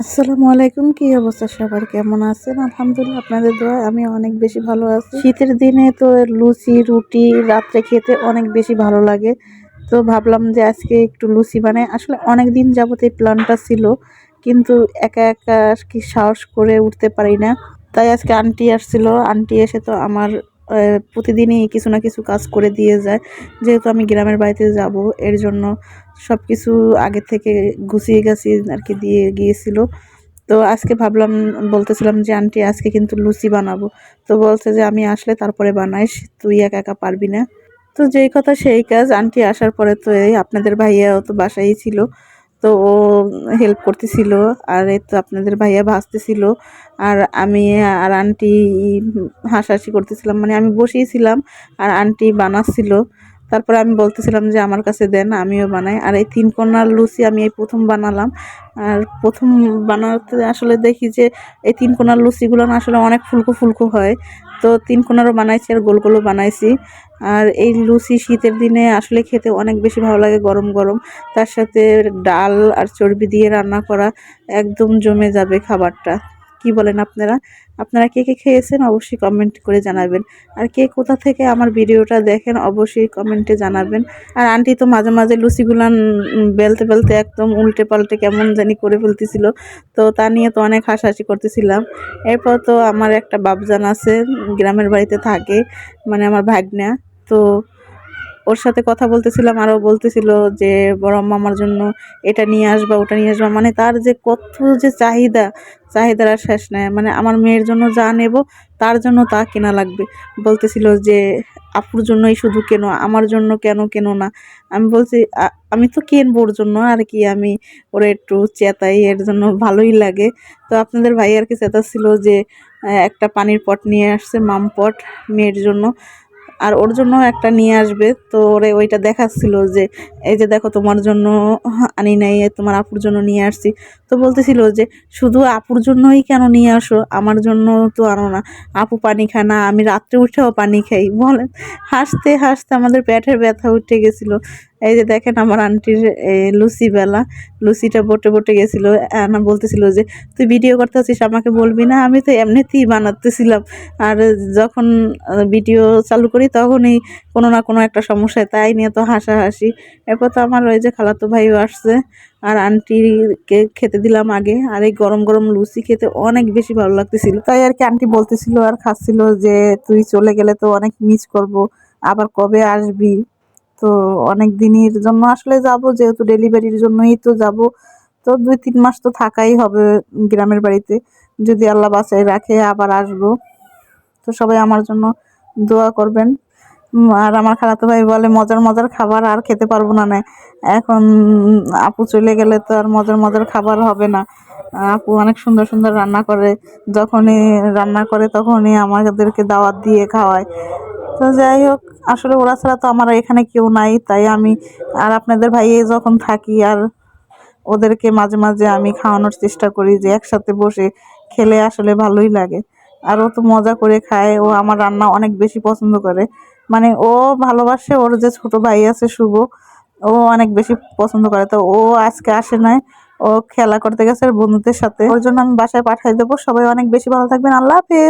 আসসালামু আলাইকুম। কি অবস্থা সবার, কেমন আছেন? আলহামদুলিল্লাহ, আপনাদের দোয়ায় আমি অনেক বেশি ভালো আছি। শীতের দিনে তো লুচি রুটি রাত্রে খেতে অনেক বেশি ভালো লাগে। তো ভাবলাম যে আজকে একটু লুচি বানাই। আসলে অনেক দিন যাবত এই প্ল্যানটা ছিল, কিন্তু একা একা কি সাহস করে উঠতে পারি না। তাই আজকে আন্টি আসছিল। আন্টি এসে তো আমার প্রতিদিনই কিছু না কিছু কাজ করে দিয়ে যায়। যেহেতু আমি গ্রামের বাড়িতে যাব, এর জন্য সবকিছু আগে থেকে গুছিয়ে গাছিয়ে আর কি দিয়ে গিয়েছিল। তো আজকে ভাবলাম, বলতেছিলাম যে আন্টি আজকে কিন্তু লুচি বানাবো। তো বলছে যে আমি আসলে তারপরে বানাইস, তুই একা একা পারবি না। তো যেই কথা সেই কাজ, আন্টি আসার পরে তো এই আপনাদের ভাইয়াও তো বাসায় ছিল। তো ও হেল্প করতেছিল, আর এই তো আপনাদের ভাইয়া ভাজতেছিল, আর আমি আর আন্টি হাসাহাসি করতেছিলাম। মানে আমি বসিয়েছিলাম আর আন্টি বানাচ্ছিল। তারপরে আমি বলতেছিলাম যে আমার কাছে দেন, আমিও বানাই। আর এই 3 কোণার লুচি আমি এই প্রথম বানালাম। আর প্রথম বানাতে আসলে দেখি যে এই 3 কোণার লুচিগুলো না আসলে অনেক ফুলকো ফুলকো হয়। তো 3 কোণারও বানাইছি আর গোল গোলও বানাইছি। আর এই লুচি শীতের দিনে আসলে খেতে অনেক বেশি ভালো লাগে, গরম গরম। তার সাথে ডাল আর চর্বি দিয়ে রান্না করা, একদম জমে যাবে খাবারটা। কি বলেন আপনারা? আপনারা কে কে খেয়েছেন অবশ্যই কমেন্ট করে জানাবেন। আর কে কোথা থেকে আমার ভিডিওটা দেখেন অবশ্যই কমেন্টে জানাবেন। আর আন্টি তো মাঝে মাঝে লুচিগুলান বেলতে বেলতে একদম উল্টে পাল্টে কেমন জানি করে ফেলতেছিল। তো তা নিয়ে তো অনেক হাসাহাসি করতেছিলাম। এরপর তো আমার একটা বাবজান আছে, গ্রামের বাড়িতে থাকে, মানে আমার ভাগ্না। তো ওর সাথে কথা বলতেছিলাম, আরও বলতেছিল যে বড় আম্মা আমার জন্য এটা নিয়ে আসবা, ওটা নিয়ে আসবা। মানে তার যে কত যে চাহিদার আর শেষ নাই। মানে আমার মেয়ের জন্য যা নেব তার জন্য তা কেনা লাগবে। বলতেছিল যে আপুর জন্যই শুধু কেনো, আমার জন্য কেন কেনো না। আমি বলছি আমি তো কিনবো ওর জন্য, আর কি আমি ওরা একটু চেতাই, এর জন্য ভালোই লাগে। তো আপনাদের ভাই আর কি চেতাচ্ছিল যে একটা পানির পট নিয়ে আসছে, মাম পট, মেয়ের জন্য। আর ওর জন্য একটা নিয়ে আসবে। তো ওরে ওইটা দেখাচ্ছিল যে এই যে দেখো তোমার জন্য আনি নাই, তোমার আপুর জন্য নিয়ে আসছি। তো বলতেছিল যে শুধু আপুর জন্যই কেন নিয়ে আসো, আমার জন্য তো আনো না। আপু পানি খায় না, আমি রাত্রে উঠেও পানি খাই বলেন। হাসতে হাসতে আমাদের পেটের ব্যথা উঠে গেছিল। এই যে দেখেন আমার আন্টির লুচি বেলা, লুচিটা বটে বটে গেছিল। না বলতেছিল যে তুই ভিডিও করতে আছিস, আমাকে বলবি না? আমি তো এমনিতেই বানাতেছিলাম। আর যখন ভিডিও চালু করি তখনই কোনো না কোনো একটা সমস্যা, তাই নিয়ে তো হাসাহাসি। এরপর তো আমার ওই যে খালাতো ভাইও আসছে, আর আন্টিকে খেতে দিলাম আগে। আর এই গরম গরম লুচি খেতে অনেক বেশি ভালো লাগতেছিল। তাই আর কি আন্টি বলতেছিল আর খাচ্ছিল যে তুই চলে গেলে তো অনেক মিস করব, আবার কবে আসবি? তো অনেক দিনের জন্য আসলে যাব, যেহেতু ডেলিভারির জন্যই তো যাব। তো 2-3 মাস তো থাকাই হবে গ্রামের বাড়িতে, যদি আল্লাহ বাঁচায় রাখে আবার আসবো। তো সবাই আমার জন্য দোয়া করবেন। আর আমার খালাতো ভাই বলে মজার মজার খাবার আর খেতে পারবো না। এখন আপু চলে গেলে তো আর মজার মজার খাবার হবে না। আপু অনেক সুন্দর সুন্দর রান্না করে, যখনই রান্না করে তখনই আমাদেরকে দাওয়াত দিয়ে খাওয়ায়। তো যাই হোক, আসলে ওরা ছাড়া তো আমার এখানে কেউ নাই, তাই আমি আর আপনাদের ভাইয়ে যখন থাকি, আর ওদেরকে মাঝে মাঝে আমি খাওয়ানোর চেষ্টা করি, যে একসাথে বসে খেলে আসলে ভালোই লাগে। আর ও তো মজা করে খায়, ও আমার রান্না অনেক বেশি পছন্দ করে। মানে ও ভালোবাসে, ওর যে ছোট ভাই আছে শুভ, ও অনেক বেশি পছন্দ করে। তো ও আজকে আসে নাই, ও খেলা করতে গেছে ওর বন্ধুদের সাথে। ওর জন্য আমি বাসায় পাঠিয়ে দেবো। সবাই অনেক বেশি ভালো থাকবেন। আল্লাহ হাফেজ।